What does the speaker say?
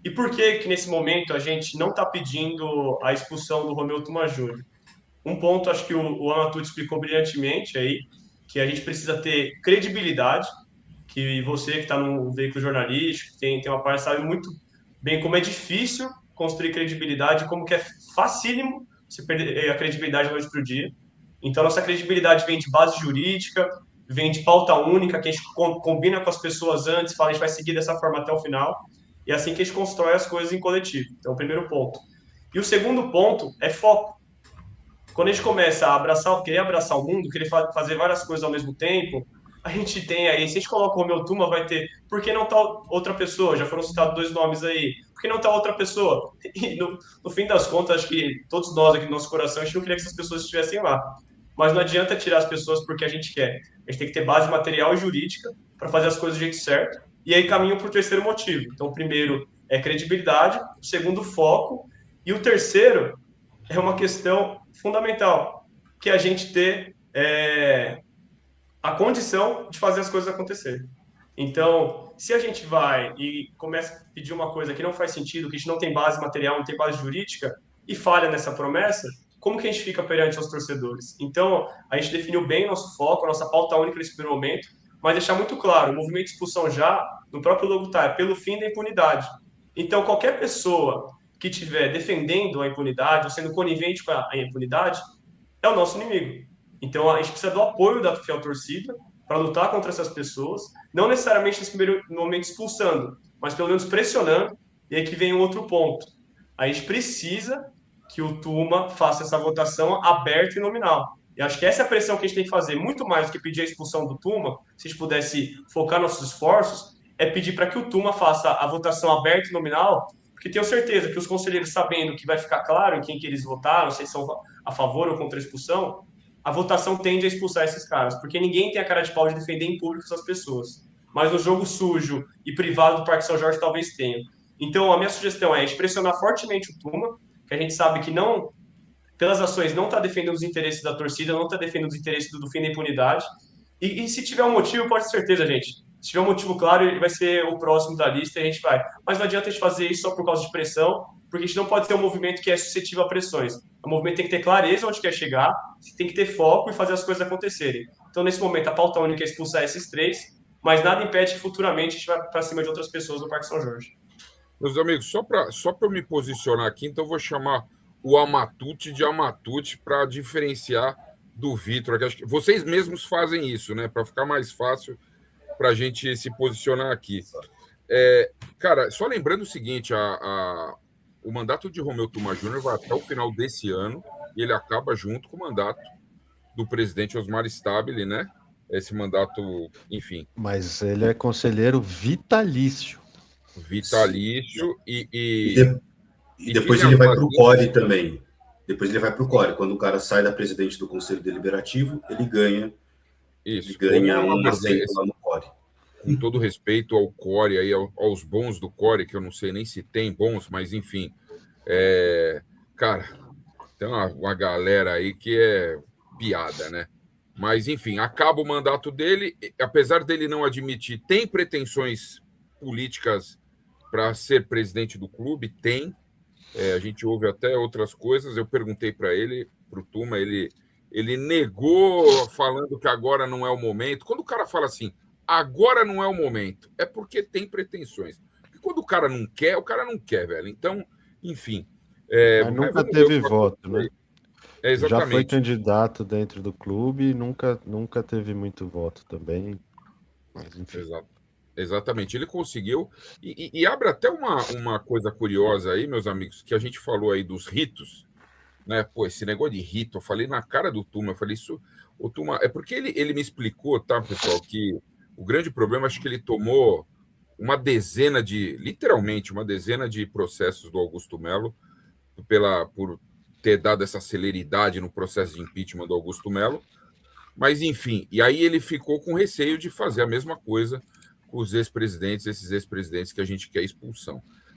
E por que que nesse momento a gente não está pedindo a expulsão do Romeu Tuma Júnior? Um ponto, acho que o Amatucci explicou brilhantemente aí, que a gente precisa ter credibilidade, que você que está num veículo jornalístico, tem uma parte, sabe muito bem como é difícil construir credibilidade, como que é facílimo você perder a credibilidade da noite para o dia. Então, nossa credibilidade vem de base jurídica, vem de pauta única, que a gente combina com as pessoas antes, fala, a gente vai seguir dessa forma até o final, e é assim que a gente constrói as coisas em coletivo. Então, o primeiro ponto. E o segundo ponto é foco. Quando a gente começa a abraçar, querer abraçar o mundo, querer fazer várias coisas ao mesmo tempo, a gente tem aí, se a gente coloca o Romeu Tuma, vai ter, por que não tal outra pessoa? Já foram citados dois nomes aí. Por que não tal outra pessoa? E no fim das contas, acho que todos nós aqui no nosso coração, a gente não queria que essas pessoas estivessem lá. Mas não adianta tirar as pessoas porque a gente quer. A gente tem que ter base material e jurídica para fazer as coisas do jeito certo. E aí caminho para o terceiro motivo. Então, o primeiro é credibilidade, o segundo, foco, e o terceiro é uma questão fundamental, que é a gente ter a condição de fazer as coisas acontecerem. Então, se a gente vai e começa a pedir uma coisa que não faz sentido, que a gente não tem base material, não tem base jurídica, e falha nessa promessa, como que a gente fica perante aos torcedores? Então, a gente definiu bem nosso foco, a nossa pauta única nesse primeiro momento, mas deixar muito claro, o movimento de expulsão já, no próprio logo está, é pelo fim da impunidade. Então, qualquer pessoa que estiver defendendo a impunidade ou sendo conivente com a impunidade é o nosso inimigo. Então, a gente precisa do apoio da fiel torcida para lutar contra essas pessoas, não necessariamente nesse primeiro momento expulsando, mas pelo menos pressionando. E aí que vem um outro ponto. A gente precisa que o Tuma faça essa votação aberta e nominal. E acho que essa é a pressão que a gente tem que fazer, muito mais do que pedir a expulsão do Tuma, se a gente pudesse focar nossos esforços, é pedir para que o Tuma faça a votação aberta e nominal, porque tenho certeza que os conselheiros, sabendo que vai ficar claro em quem que eles votaram, se são a favor ou contra a expulsão, a votação tende a expulsar esses caras, porque ninguém tem a cara de pau de defender em público essas pessoas. Mas no jogo sujo e privado do Parque São Jorge talvez tenha. Então, a minha sugestão é a gente pressionar fortemente o Tuma, que a gente sabe que não, pelas ações, não está defendendo os interesses da torcida, não está defendendo os interesses do fim da impunidade. E se tiver um motivo, pode ter certeza, gente. Se tiver um motivo claro, ele vai ser o próximo da lista e a gente vai. Mas não adianta a gente fazer isso só por causa de pressão, porque a gente não pode ter um movimento que é suscetível a pressões. O movimento tem que ter clareza onde quer chegar, tem que ter foco e fazer as coisas acontecerem. Então, nesse momento, a pauta única é expulsar esses três, mas nada impede que futuramente a gente vá para cima de outras pessoas no Parque São Jorge. Meus amigos, só para eu me posicionar aqui, então eu vou chamar o Amatucci de Amatucci para diferenciar do Vitor. Vocês mesmos fazem isso, né? Para ficar mais fácil para a gente se posicionar aqui. Cara, só lembrando o seguinte: o mandato de Romeu Tuma Júnior vai até o final desse ano e ele acaba junto com o mandato do presidente Osmar Stabile, né? Esse mandato, enfim, Mas ele é conselheiro vitalício. vitalício E depois dizem ele as vai más para o línguas. CORE também. Depois ele vai para o CORE. Quando o cara sai da presidente do Conselho Deliberativo, ele Isso, ganha um assento lá no CORE. com todo respeito ao Core, aí, aos bons do Core, que eu não sei nem se tem bons, mas enfim. Cara, tem uma galera aí que é piada, né? Mas, enfim, acaba o mandato dele, apesar dele não admitir, tem pretensões políticas para ser presidente do clube, tem. A gente ouve até outras coisas. Eu perguntei para ele, para o Tuma, ele negou, falando que agora não é o momento. Quando o cara fala assim, agora não é o momento, é porque tem pretensões. Porque quando o cara não quer, velho. Então, enfim. Mas Mas nunca vamos ver o teve que vai voto, né? acontecer. Já foi Exatamente. candidato dentro do clube e nunca teve muito voto também. Mas enfim. Exatamente, ele conseguiu. E abre até uma coisa curiosa aí, meus amigos, que a gente falou aí dos ritos, né? Pô, esse negócio de rito, eu falei na cara do Tuma, eu falei isso, o Tuma, é porque ele me explicou, tá, pessoal, que o grande problema, acho que ele tomou literalmente, uma dezena de processos do Augusto Melo, por ter dado essa celeridade no processo de impeachment do Augusto Melo, mas enfim, e aí ele ficou com receio de fazer a mesma coisa com os ex-presidentes, esses ex-presidentes que a gente quer expulsão.